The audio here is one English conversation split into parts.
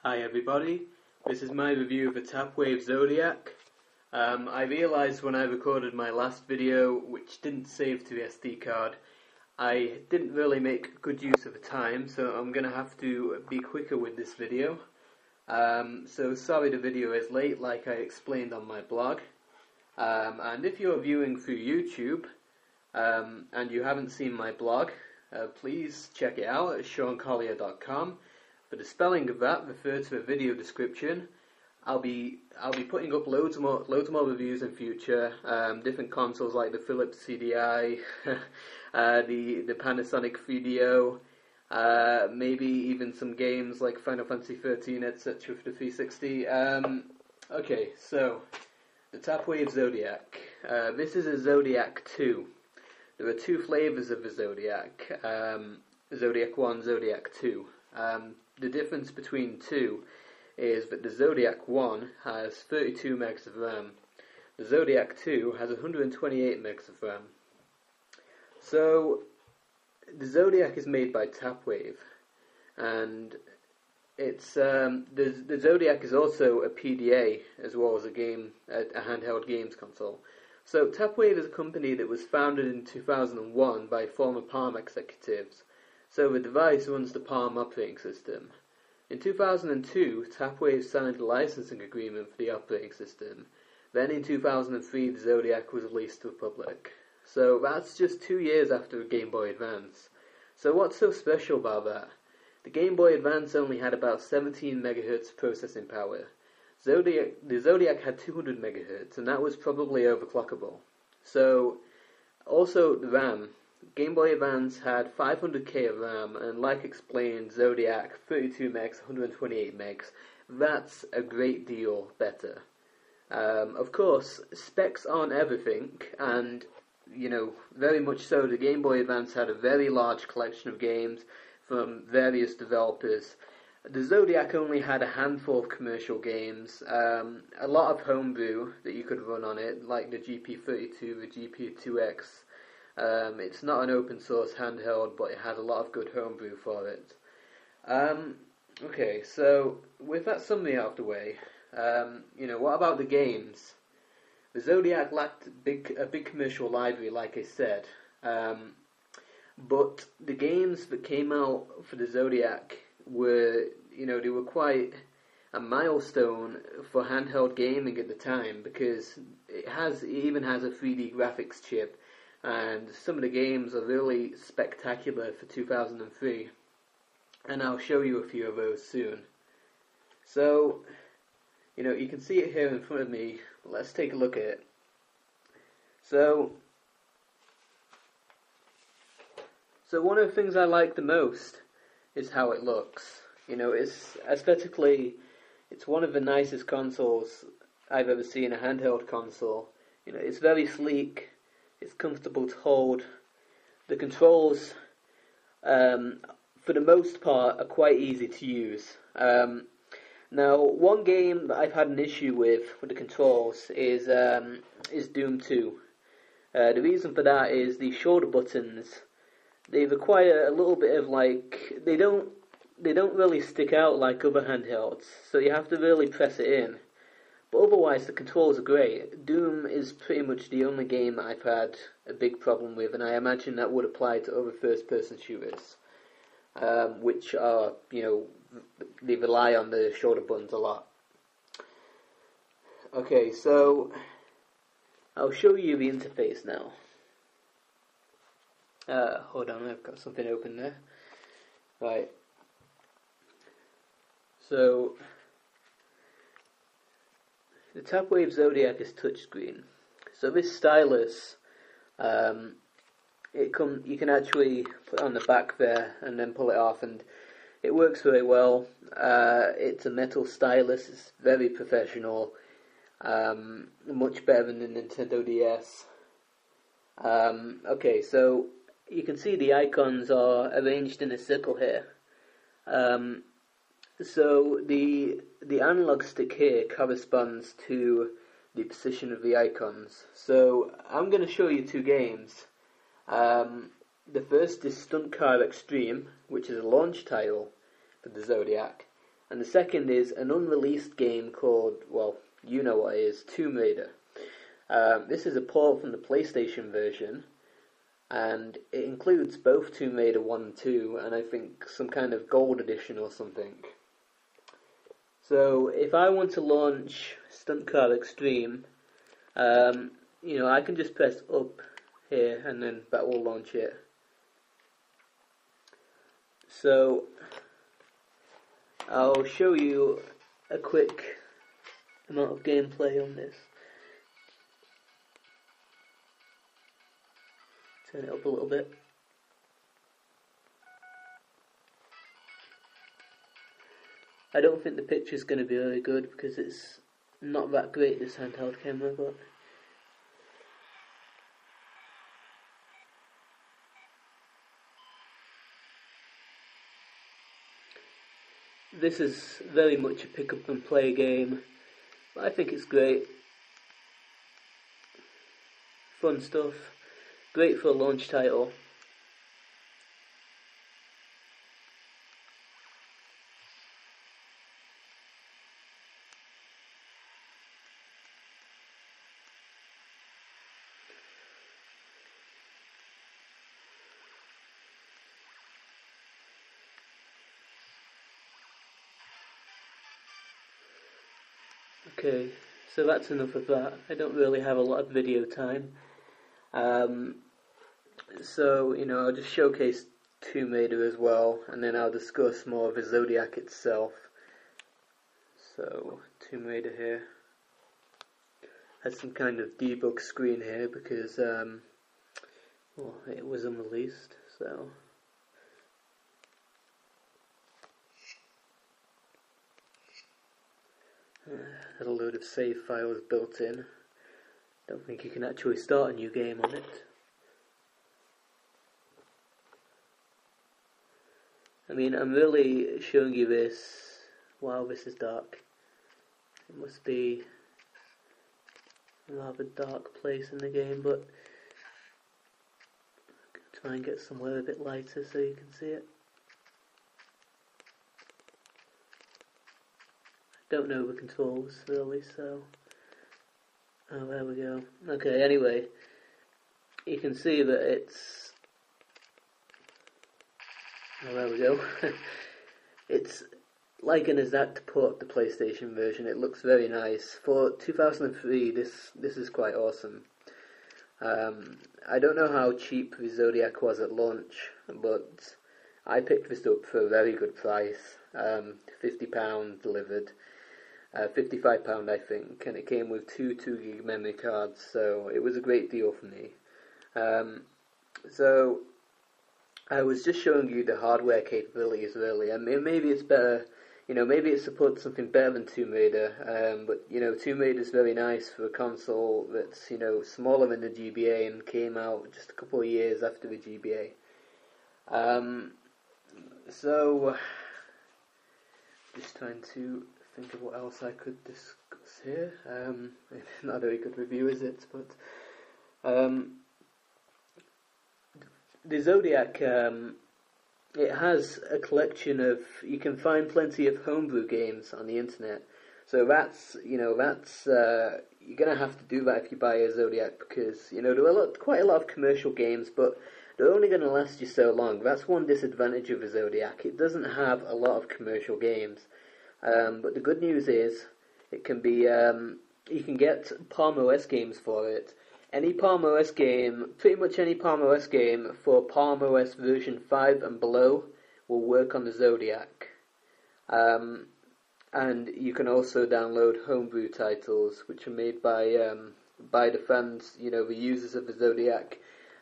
Hi everybody, this is my review of the Tapwave Zodiac. I realised when I recorded my last video, which didn't save to the SD card, I didn't really make good use of the time, so I'm going to have to be quicker with this video. So sorry the video is late, like I explained on my blog. And if you're viewing through YouTube, and you haven't seen my blog, please check it out at seancollier.com. For the spelling of that, refer to the video description. I'll be putting up loads more reviews in future. Different consoles like the Philips CDI, the Panasonic 3DO, maybe even some games like Final Fantasy 13, etc. for the 360. Okay, so the Tapwave Zodiac. This is a Zodiac 2. There are two flavors of the Zodiac. Zodiac 1, Zodiac 2. The difference between two is that the Zodiac 1 has 32 megs of RAM. The Zodiac 2 has 128 megs of RAM. So, the Zodiac is made by Tapwave, and it's the Zodiac is also a PDA as well as a handheld games console. So, Tapwave is a company that was founded in 2001 by former Palm executives. So the device runs the Palm operating system. In 2002, Tapwave signed a licensing agreement for the operating system. Then in 2003, the Zodiac was released to the public. So that's just 2 years after the Game Boy Advance. So what's so special about that? The Game Boy Advance only had about 17 MHz processing power. The Zodiac had 200 MHz, and that was probably overclockable. So, also the RAM. Game Boy Advance had 500k of RAM, and like explained, Zodiac 32 megs, 128 megs. That's a great deal better. Of course, specs aren't everything, and very much so. The Game Boy Advance had a very large collection of games from various developers. The Zodiac only had a handful of commercial games, a lot of homebrew that you could run on it, like the GP32, the GP2X. It's not an open source handheld, but it has a lot of good homebrew for it. Okay, so with that summary out of the way, what about the games? The Zodiac lacked a big commercial library, like I said, but the games that came out for the Zodiac were, they were quite a milestone for handheld gaming at the time, because it even has a 3D graphics chip. And some of the games are really spectacular for 2003, and I'll show you a few of those soon. So, you can see it here in front of me. Let's take a look at it. So one of the things I like the most is how it looks. It's aesthetically, it's one of the nicest consoles I've ever seen, a handheld console. It's very sleek. It's comfortable to hold. The controls, for the most part, are quite easy to use. Now, one game that I've had an issue with the controls is Doom 2. The reason for that is the shoulder buttons. They require a little bit of they don't really stick out like other handhelds, so you have to really press it in. But otherwise, the controls are great. Doom is pretty much the only game that I've had a big problem with, and I imagine that would apply to other first-person shooters, which are, they rely on the shoulder buttons a lot. Okay, so I'll show you the interface now. Hold on, I've got something open there. Right. So the Tapwave Zodiac is touchscreen. So this stylus, you can actually put it on the back there and then pull it off, and it works very well. It's a metal stylus. It's very professional. Much better than the Nintendo DS. Okay, so you can see the icons are arranged in a circle here. So the analog stick here corresponds to the position of the icons. So I'm going to show you two games. The first is Stunt Car Extreme, which is a launch title for the Zodiac, And the second is an unreleased game called, well, you know what it is, Tomb Raider. This is a port from the PlayStation version, and it includes both Tomb Raider 1 and 2, and I think some kind of gold edition or something. So if I want to launch Stunt Car Extreme, I can just press up here and then that will launch it. So I'll show you a quick amount of gameplay on this. Turn it up a little bit. I don't think the picture's going to be very good because it's not that great, this handheld camera, but this is very much a pick up and play game. But I think it's great. Fun stuff. Great for a launch title. Okay, so that's enough of that. I don't really have a lot of video time. So, I'll just showcase Tomb Raider as well, and then I'll discuss more of the Zodiac itself. So, Tomb Raider here. Has some kind of debug screen here because, it was unreleased, so. Has a load of save files built in. Don't think you can actually start a new game on it. I mean, I'm really showing you this. Wow, this is dark. It must be a rather dark place in the game, but I'll try and get somewhere a bit lighter so you can see it. Don't know the controls really, so there we go. Okay, anyway, you can see that it's there we go. It's like an exact port of the PlayStation version. It looks very nice. For 2003, this is quite awesome. I don't know how cheap the Zodiac was at launch, but I picked this up for a very good price. £50 delivered. £55 I think, and it came with two 2GB memory cards, so it was a great deal for me. So I was just showing you the hardware capabilities really. I mean, maybe it's better, maybe it supports something better than Tomb Raider, but Tomb Raider is very nice for a console that's smaller than the GBA and came out just a couple of years after the GBA. So just trying to think of what else I could discuss here. Not a very good review, is it? But the Zodiac, it has a collection of. You can find plenty of homebrew games on the internet. So that's you're gonna have to do that if you buy a Zodiac because there are quite a lot of commercial games, but they're only going to last you so long. That's one disadvantage of the Zodiac. It doesn't have a lot of commercial games. But the good news is, it can be, you can get Palm OS games for it. Any Palm OS game, pretty much any Palm OS game for Palm OS version 5 and below will work on the Zodiac. And you can also download homebrew titles, which are made by the fans, the users of the Zodiac.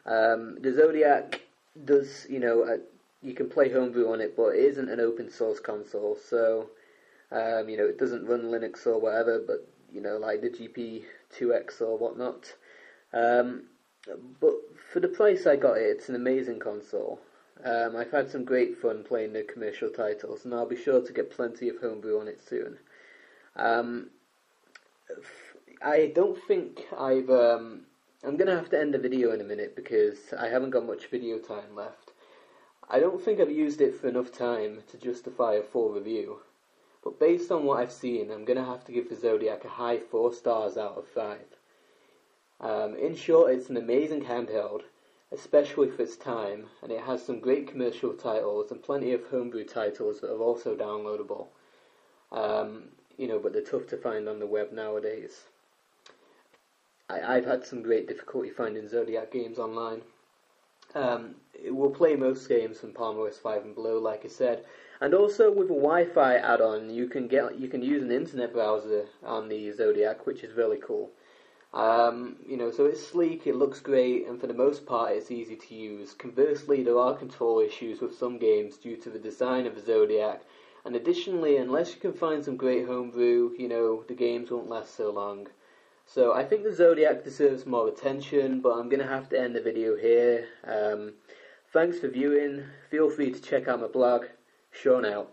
The Zodiac does, you can play homebrew on it, but it isn't an open source console, so it doesn't run Linux or whatever, but like the GP2X or whatnot. But for the price I got it, it's an amazing console. I've had some great fun playing the commercial titles, and I'll be sure to get plenty of homebrew on it soon. I don't think I'm going to have to end the video in a minute because I haven't got much video time left. I don't think I've used it for enough time to justify a full review. but based on what I've seen, I'm going to have to give the Zodiac a high 4 stars out of 5. In short, it's an amazing handheld, especially for its time, and it has some great commercial titles and plenty of homebrew titles that are also downloadable. But they're tough to find on the web nowadays. I've had some great difficulty finding Zodiac games online. It will play most games from PalmOS 5 and below, like I said, and also with a Wi-Fi add-on, you can use an internet browser on the Zodiac, which is really cool. So it's sleek, it looks great, and for the most part it's easy to use. Conversely, there are control issues with some games due to the design of the Zodiac, and additionally, unless you can find some great homebrew, the games won't last so long. So I think the Zodiac deserves more attention, but I'm going to have to end the video here. Thanks for viewing. Feel free to check out my blog. Sean out.